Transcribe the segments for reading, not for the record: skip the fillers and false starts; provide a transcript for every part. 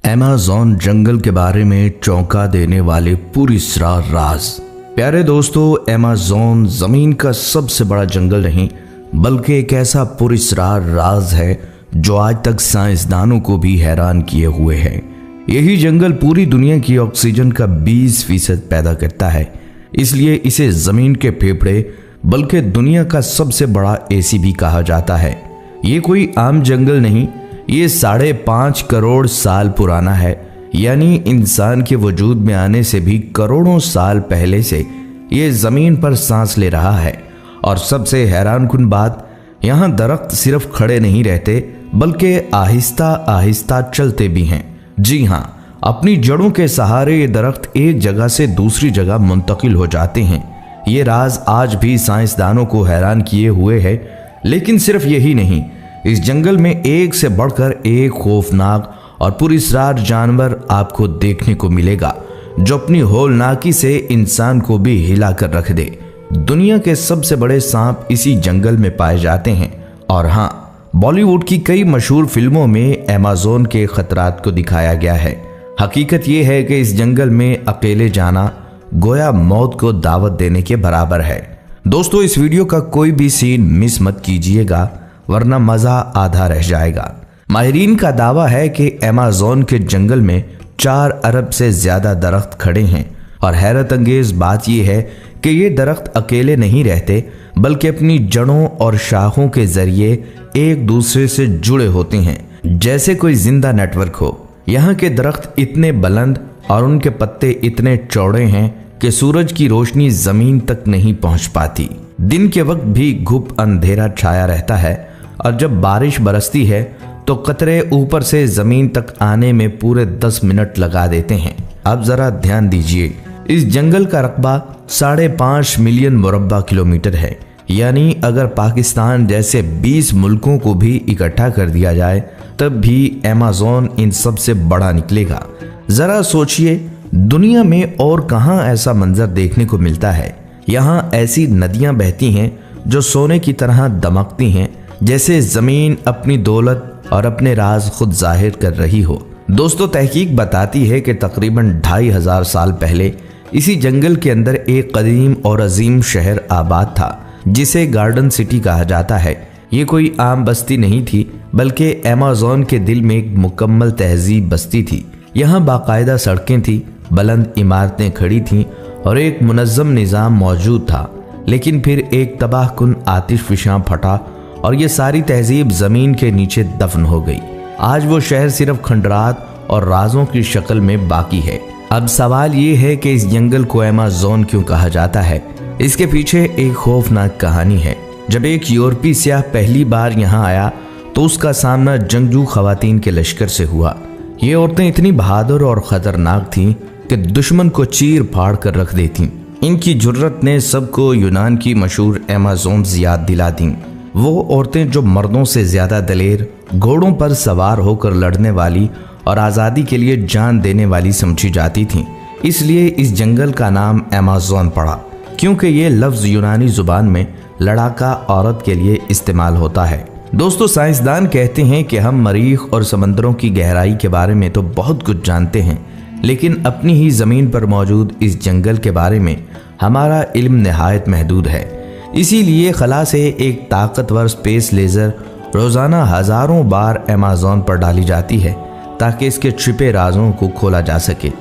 Amazon जंगल के बारे में चौंका देने वाले पुरस्रार राज। प्यारे दोस्तों, अमेज़न जमीन का सबसे बड़ा जंगल नहीं बल्कि एक ऐसा पुरस्रार राज है जो आज तक साइंसदानों को भी हैरान किए हुए है। यही जंगल पूरी दुनिया की ऑक्सीजन का 20% पैदा करता है, इसलिए इसे जमीन के फेफड़े बल्कि दुनिया का सबसे बड़ा एसी भी कहा जाता है। ये कोई आम जंगल नहीं, ये 5.5 करोड़ साल पुराना है, यानी इंसान के वजूद में आने से भी करोड़ों साल पहले से ये जमीन पर सांस ले रहा है। और सबसे हैरानकुन बात, यहाँ दरख्त सिर्फ खड़े नहीं रहते बल्कि आहिस्ता आहिस्ता चलते भी हैं। जी हाँ, अपनी जड़ों के सहारे ये दरख्त एक जगह से दूसरी जगह मुंतकिल हो जाते हैं। ये राज आज भी साइंसदानों को हैरान किए हुए है। लेकिन सिर्फ यही नहीं, इस जंगल में एक से बढ़कर एक खौफनाक और पुरस्रार जानवर आपको देखने को मिलेगा जो अपनी होलनाकी से इंसान को भी हिला कर रख दे। दुनिया के सबसे बड़े सांप इसी जंगल में पाए जाते हैं। और हाँ, बॉलीवुड की कई मशहूर फिल्मों में अमेज़न के खतरात को दिखाया गया है। हकीकत यह है कि इस जंगल में अकेले जाना गोया मौत को दावत देने के बराबर है। दोस्तों, इस वीडियो का कोई भी सीन मिस मत कीजिएगा वरना मजा आधा रह जाएगा। माहिरीन का दावा है कि अमेज़न के जंगल में 4 अरब से ज्यादा दरख्त खड़े हैं। और हैरत अंगेज बात यह है कि ये दरख्त अकेले नहीं रहते बल्कि अपनी जड़ों और शाखों के जरिए एक दूसरे से जुड़े होते हैं, जैसे कोई जिंदा नेटवर्क हो। यहाँ के दरख्त इतने बुलंद और उनके पत्ते इतने चौड़े हैं कि सूरज की रोशनी जमीन तक नहीं पहुंच पाती। दिन के वक्त भी घुप अंधेरा छाया रहता है और जब बारिश बरसती है तो कतरे ऊपर से जमीन तक आने में पूरे 10 मिनट लगा देते हैं। अब जरा ध्यान दीजिए, इस जंगल का रकबा 5.5 मिलियन मुरब्बा किलोमीटर है, यानी अगर पाकिस्तान जैसे 20 मुल्कों को भी इकट्ठा कर दिया जाए तब भी अमेज़न इन सबसे बड़ा निकलेगा। जरा सोचिए, दुनिया में और कहां ऐसा मंजर देखने को मिलता है। यहाँ ऐसी नदियां बहती हैं जो सोने की तरह दमकती हैं, जैसे जमीन अपनी दौलत और अपने राज खुद जाहिर कर रही हो। दोस्तों, तहकीक बताती है कि तकरीबन 2500 साल पहले इसी जंगल के अंदर एक कदीम और अजीम शहर आबाद था जिसे गार्डन सिटी कहा जाता है। ये कोई आम बस्ती नहीं थी बल्कि अमेज़न के दिल में एक मुकम्मल तहजीब बस्ती थी। यहाँ बाकायदा सड़कें थी, बुलंद इमारतें खड़ी थीं और एक मुनज़्ज़म निज़ाम मौजूद था। लेकिन फिर एक तबाहकुन आतिशफिशां फटा और ये सारी तहजीब ज़मीन के नीचे दफन हो गई। आज वो शहर सिर्फ खंडरात और राजों की शक्ल में बाकी है। अब सवाल ये है कि इस जंगल को अमेज़न क्यों कहा जाता है। इसके पीछे एक खौफनाक कहानी है। जब एक यूरोपीय सियाह पहली बार यहाँ आया तो उसका सामना जंगजू खवातीन के लश्कर से हुआ। ये औरतें इतनी बहादुर और खतरनाक थीं कि दुश्मन को चीर फाड़ कर रख देती। इनकी जुर्रत ने सबको यूनान की मशहूर अमेज़न याद दिला दी। वो औरतें जो मर्दों से ज्यादा दलेर, घोड़ों पर सवार होकर लड़ने वाली और आज़ादी के लिए जान देने वाली समझी जाती थीं। इसलिए इस जंगल का नाम अमेज़न पड़ा, क्योंकि ये लफ्ज़ यूनानी जुबान में लड़ाका औरत के लिए इस्तेमाल होता है। दोस्तों, साइंसदान कहते हैं कि हम मरीख और समंदरों की गहराई के बारे में तो बहुत कुछ जानते हैं, लेकिन अपनी ही ज़मीन पर मौजूद इस जंगल के बारे में हमारा इल्म निहायत महदूद है। इसीलिए खला से एक ताकतवर स्पेस लेज़र रोज़ाना हज़ारों बार अमेज़न पर डाली जाती है ताकि इसके छिपे राजों को खोला जा सके।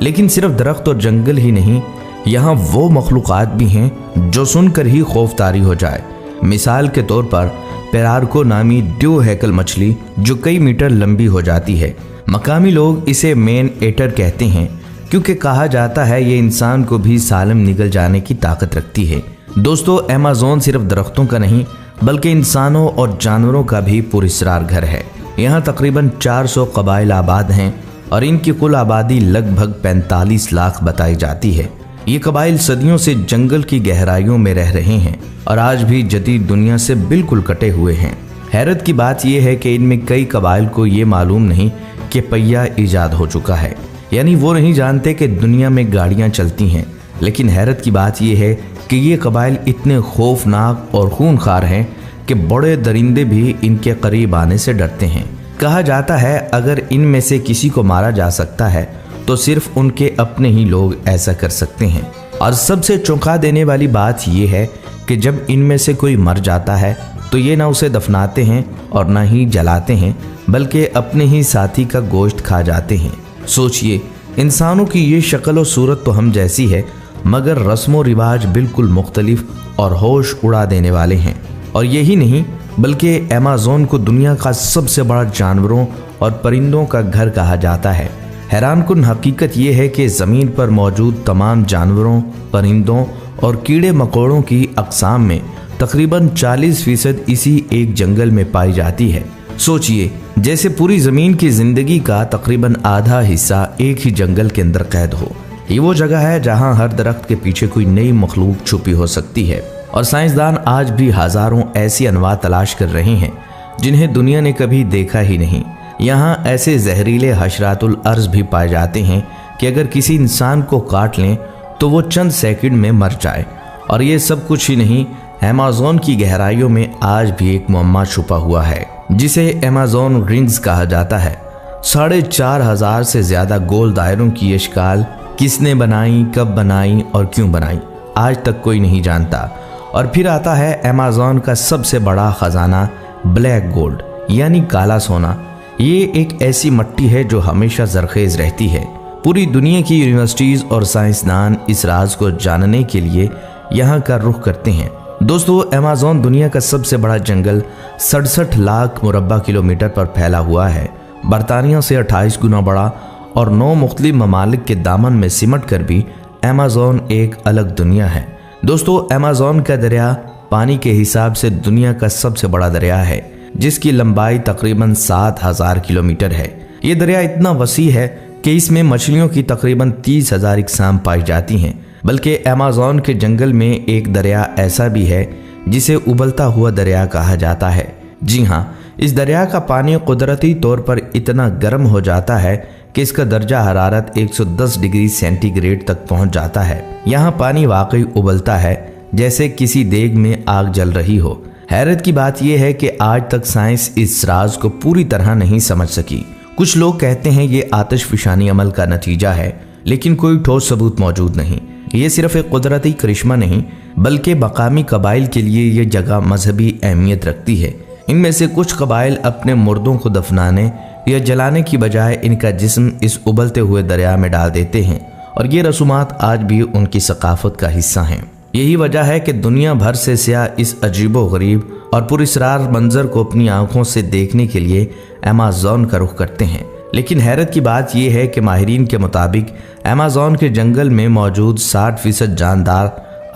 लेकिन सिर्फ दरख्त और जंगल ही नहीं, यहाँ वो मखलूक़ात भी हैं जो सुनकर ही खौफतारी हो जाए। मिसाल के तौर पर पेरार्को नामी ड्यू हैकल मछली जो कई मीटर लंबी हो जाती है। मकामी लोग इसे मेन एटर कहते हैं क्योंकि कहा जाता है ये इंसान को भी सालम निगल जाने की ताकत रखती है। दोस्तों, अमेज़न सिर्फ दरख्तों का नहीं बल्कि इंसानों और जानवरों का भी पुरस्रार घर है। यहाँ तकरीबन 400 कबाइल आबाद हैं और इनकी कुल आबादी लगभग 45 लाख बताई जाती है। ये कबाइल सदियों से जंगल की गहराइयों में रह रहे हैं और आज भी जदीद दुनिया से बिल्कुल कटे हुए हैं। हैरत की बात यह है कि इनमें कई कबाइल को ये मालूम नहीं कि पहिया ईजाद हो चुका है, यानी वो नहीं जानते कि दुनिया में गाड़ियाँ चलती हैं। लेकिन हैरत की बात यह है कि ये कबाइल इतने खौफनाक और खूनखार हैं कि बड़े दरिंदे भी इनके करीब आने से डरते हैं। कहा जाता है अगर इनमें से किसी को मारा जा सकता है तो सिर्फ उनके अपने ही लोग ऐसा कर सकते हैं। और सबसे चौंका देने वाली बात यह है कि जब इनमें से कोई मर जाता है तो ये ना उसे दफनाते हैं और ना ही जलाते हैं, बल्कि अपने ही साथी का गोश्त खा जाते हैं। सोचिए, इंसानों की ये शक्ल और सूरत तो हम जैसी है, मगर रस्मों रिवाज बिल्कुल मुख्तलिफ और होश उड़ा देने वाले हैं। और यही नहीं बल्कि अमेज़न को दुनिया का सबसे बड़ा जानवरों और परिंदों का घर कहा जाता है। हैरानकुन हकीकत यह है कि ज़मीन पर मौजूद तमाम जानवरों, परिंदों और कीड़े मकोड़ों की अक़साम में तकरीबन 40% इसी एक जंगल में पाई जाती है। सोचिए, जैसे पूरी ज़मीन की ज़िंदगी का तकरीबन आधा हिस्सा एक ही जंगल के अंदर कैद हो। ये वो जगह है जहां हर दरख्त के पीछे कोई नई मखलूक छुपी हो सकती है। और साइंसदान आज भी हज़ारों ऐसी अनवा तलाश कर रहे हैं जिन्हें दुनिया ने कभी देखा ही नहीं। यहाँ ऐसे जहरीले हशरातुल अर्ज़ भी पाए जाते हैं कि अगर किसी इंसान को काट लें तो वो चंद सेकंड में मर जाए। और ये सब कुछ ही नहीं, अमेज़न की गहराइयों में आज भी एक मुअम्मा छुपा हुआ है जिसे अमेज़न रिंग्स कहा जाता है। 4500 से ज्यादा गोल दायरों की ये शिकाल किसने बनाई, कब बनाई और क्यों बनाई, आज तक कोई नहीं जानता। और फिर आता है अमेज़न का सबसे बड़ा खजाना, ब्लैक गोल्ड यानी काला सोना। ये एक ऐसी मिट्टी है जो हमेशा जरखेज रहती है। पूरी दुनिया की यूनिवर्सिटीज और साइंसदान इस राज को जानने के लिए यहाँ का रुख करते हैं। दोस्तों, अमेज़न दुनिया का सबसे बड़ा जंगल 67 लाख मुरब्बा किलोमीटर पर फैला हुआ है। बरतानिया से 28 गुना बड़ा और 9 मुख्तलिफ ममालिक के दामन में सिमट कर भी अमेज़न एक अलग दुनिया है। दोस्तों, अमेज़न का दरिया पानी के हिसाब से दुनिया का सबसे बड़ा दरिया है, जिसकी लंबाई तकरीबन 7000 किलोमीटर है। ये दरिया इतना वसी है कि इसमें मछलियों की तकरीबन 30,000 इकसाम पाई जाती हैं। बल्कि अमेज़न के जंगल में एक दरिया ऐसा भी है जिसे उबलता हुआ दरिया कहा जाता है। जी हाँ, इस दरिया का पानी कुदरती तौर पर इतना गर्म हो जाता है कि इसका दर्जा हरारत 110 डिग्री सेंटीग्रेड तक पहुंच जाता है। यहाँ पानी वाकई उबलता है जैसे किसी देग में आग जल रही हो। हैरत की बात यह है कि आज तक साइंस इस राज को पूरी तरह नहीं समझ सकी। कुछ लोग कहते हैं ये आतिशफशानी अमल का नतीजा है, लेकिन कोई ठोस सबूत मौजूद नहीं। ये सिर्फ एक कुदरती करिश्मा नहीं, बल्कि मकामी कबाइल के लिए ये जगह मजहबी अहमियत रखती है। इनमें से कुछ कबाइल अपने मुर्दों को दफनाने या जलाने की बजाय इनका जिस्म इस उबलते हुए दरिया में डाल देते हैं, और ये रसूमात आज भी उनकी सकाफत का हिस्सा हैं। यही वजह है कि दुनिया भर से सियाह इस अजीबो गरीब और पुरअसरार मंजर को अपनी आंखों से देखने के लिए अमेज़न का रुख करते हैं। लेकिन हैरत की बात यह है कि माहिरीन के मुताबिक अमेज़न के जंगल में मौजूद 60% जानदार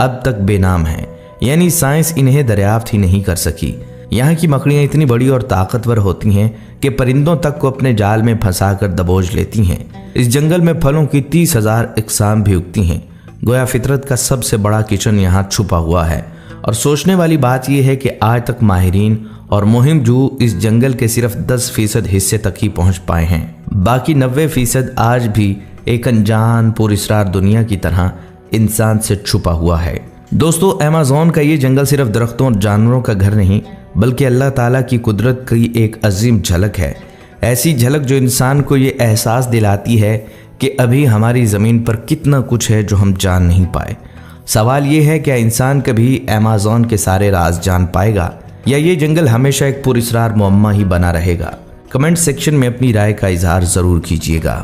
अब तक बेनाम हैं, यानी साइंस इन्हें दरियाफ्त ही नहीं कर सकी। यहाँ की मकड़ियाँ इतनी बड़ी और ताकतवर होती हैं कि परिंदों तक को अपने जाल में फंसाकर दबोच लेती हैं। इस जंगल में फलों की 30,000 इकसाम भी उगती हैं। गोया फितरत का सबसे बड़ा किचन यहाँ छुपा हुआ है। और सोचने वाली बात यह है कि आज तक माहिरीन और मुहिम जू इस जंगल के सिर्फ 10% हिस्से तक ही पहुंच पाए हैं। बाकी 90% आज भी एक अनजान पुरअसरार दुनिया की तरह इंसान से छुपा हुआ है। दोस्तों, अमेज़न का ये जंगल सिर्फ दरख्तों और जानवरों का घर नहीं, बल्कि अल्लाह ताला की कुदरत की एक अजीम झलक है। ऐसी झलक जो इंसान को ये एहसास दिलाती है कि अभी हमारी ज़मीन पर कितना कुछ है जो हम जान नहीं पाए। सवाल ये है, क्या इंसान कभी अमेज़न के सारे राज जान पाएगा, या ये जंगल हमेशा एक पुरअसरार मुअम्मा ही बना रहेगा? कमेंट सेक्शन में अपनी राय का इजहार ज़रूर कीजिएगा।